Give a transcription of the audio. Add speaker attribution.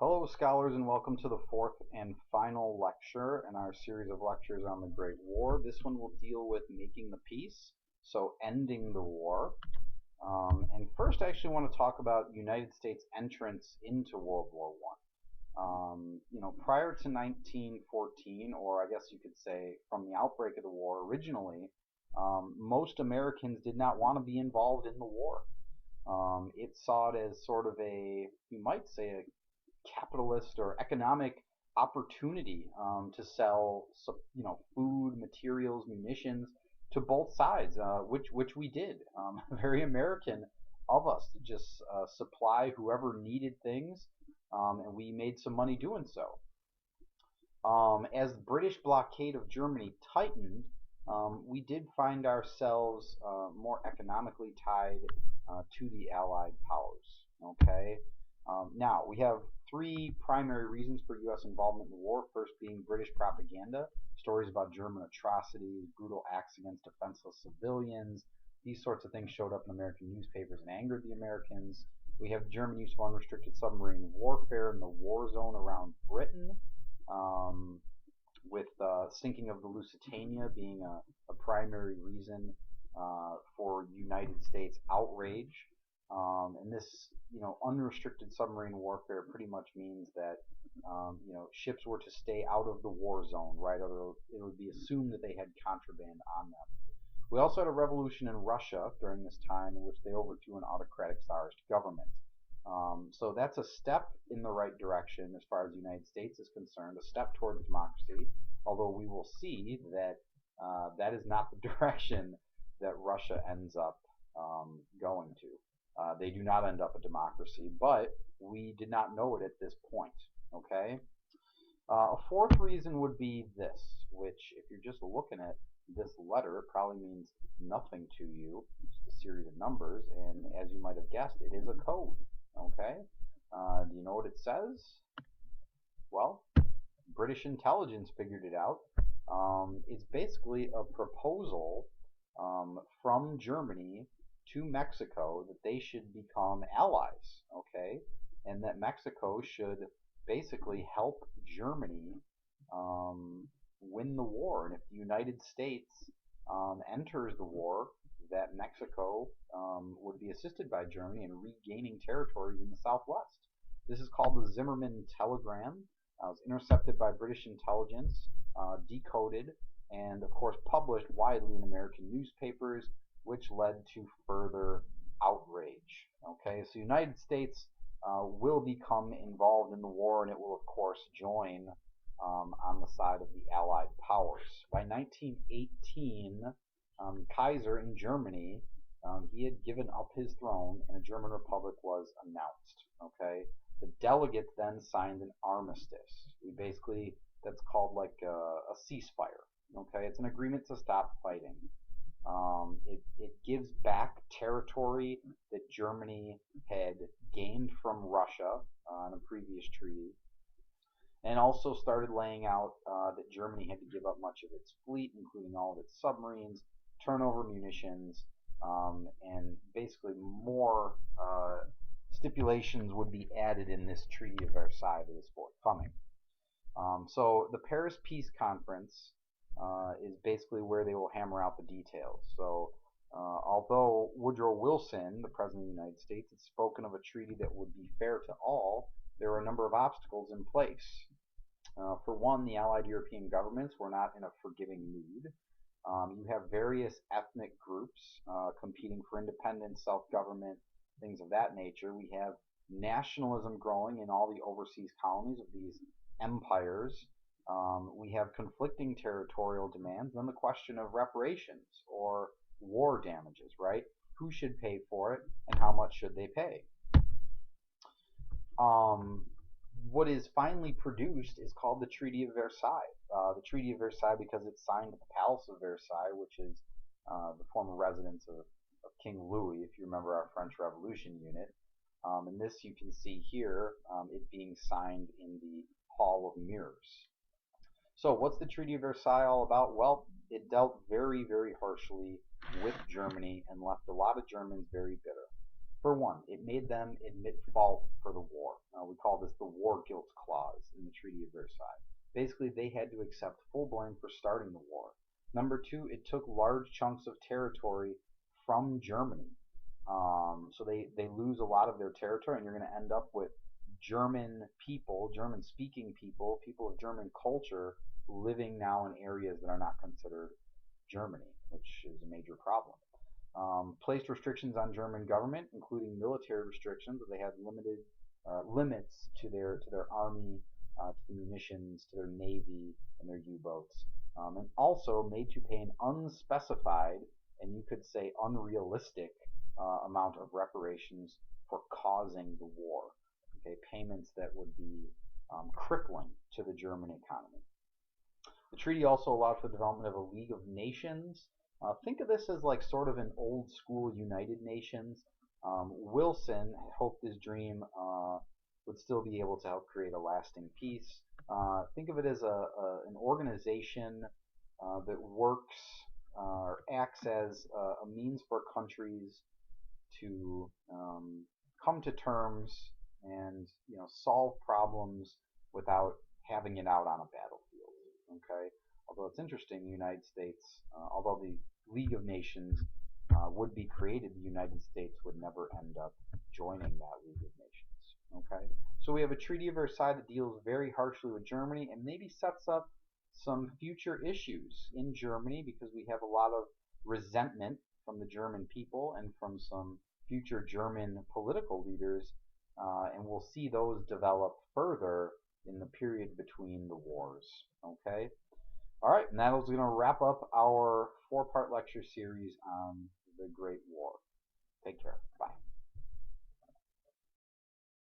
Speaker 1: Hello, scholars, and welcome to the fourth and final lecture in our series of lectures on the Great War. This one will deal with making the peace, so ending the war. And first, I actually want to talk about United States entrance into World War I. Prior to 1914, or I guess you could say from the outbreak of the war originally, most Americans did not want to be involved in the war. It saw it as sort of you might say, a capitalist or economic opportunity to sell, food, materials, munitions to both sides, which we did. Very American of us to just supply whoever needed things, and we made some money doing so. As the British blockade of Germany tightened, we did find ourselves more economically tied to the Allied powers. Okay. Now, we have three primary reasons for U.S. involvement in the war. First being British propaganda, stories about German atrocities, brutal acts against defenseless civilians. These sorts of things showed up in American newspapers and angered the Americans. We have German use of unrestricted submarine warfare in the war zone around Britain, with sinking of the Lusitania being a primary reason for United States outrage. And this, unrestricted submarine warfare pretty much means that, ships were to stay out of the war zone, right? Or it would be assumed that they had contraband on them. We also had a revolution in Russia during this time in which they overthrew an autocratic Tsarist government. So that's a step in the right direction as far as the United States is concerned, a step towards democracy, although we will see that that is not the direction that Russia ends up going to. They do not end up a democracy, but we did not know it at this point. Okay. A fourth reason would be this, which, if you're just looking at this letter, it probably means nothing to you. It's just a series of numbers, and as you might have guessed, it is a code. Okay. Do you know what it says? Well, British intelligence figured it out. It's basically a proposal from Germany to Mexico that they should become allies, okay, and that Mexico should basically help Germany win the war. And if the United States enters the war, that Mexico would be assisted by Germany in regaining territories in the Southwest. This is called the Zimmermann Telegram. It was intercepted by British intelligence, decoded, and of course published widely in American newspapers, which led to further outrage. Okay, so the United States will become involved in the war, and it will, of course, join on the side of the Allied powers. By 1918, Kaiser in Germany, he had given up his throne, and a German republic was announced. Okay, the delegates then signed an armistice. That's called like a ceasefire. Okay, it's an agreement to stop fighting. It gives back territory that Germany had gained from Russia in a previous treaty, and also started laying out that Germany had to give up much of its fleet, including all of its submarines, turn over munitions, and basically more stipulations would be added in this Treaty of Versailles that is forthcoming. So the Paris Peace Conference is basically where they will hammer out the details. So although Woodrow Wilson, the President of the United States, had spoken of a treaty that would be fair to all, there were a number of obstacles in place. For one, the Allied European governments were not in a forgiving mood. You have various ethnic groups competing for independence, self-government, things of that nature. We have nationalism growing in all the overseas colonies of these empires. We have conflicting territorial demands, and then the question of reparations or war damages, right? Who should pay for it, and how much should they pay? What is finally produced is called the Treaty of Versailles. The Treaty of Versailles because it's signed at the Palace of Versailles, which is the former residence of King Louis, if you remember our French Revolution unit. And this you can see here, it being signed in the Hall of Mirrors. So what's the Treaty of Versailles all about? Well, it dealt very, very harshly with Germany and left a lot of Germans very bitter. For one, it made them admit fault for the war. We call this the War Guilt Clause in the Treaty of Versailles. Basically, they had to accept full blame for starting the war. Number two, it took large chunks of territory from Germany. So they lose a lot of their territory, and you're going to end up with German people, German-speaking people, people of German culture living now in areas that are not considered Germany, which is a major problem. Placed restrictions on German government, including military restrictions. They had limited limits to their army, to the munitions, to their navy, and their U-boats, and also made to pay an unspecified and you could say unrealistic amount of reparations for causing the war. Okay, payments that would be crippling to the German economy. The treaty also allowed for the development of a League of Nations. Think of this as like sort of an old school United Nations. Wilson hoped his dream would still be able to help create a lasting peace. Think of it as an organization that works or acts as a means for countries to come to terms and solve problems without having it out on a battlefield. Okay, although it's interesting, the United States, although the League of Nations would be created, the United States would never end up joining that League of Nations. Okay, so we have a Treaty of Versailles that deals very harshly with Germany and maybe sets up some future issues in Germany because we have a lot of resentment from the German people and from some future German political leaders, and we'll see those develop further in the period between the wars. Okay? All right, and that is going to wrap up our 4-part lecture series on the Great War. Take care. Bye.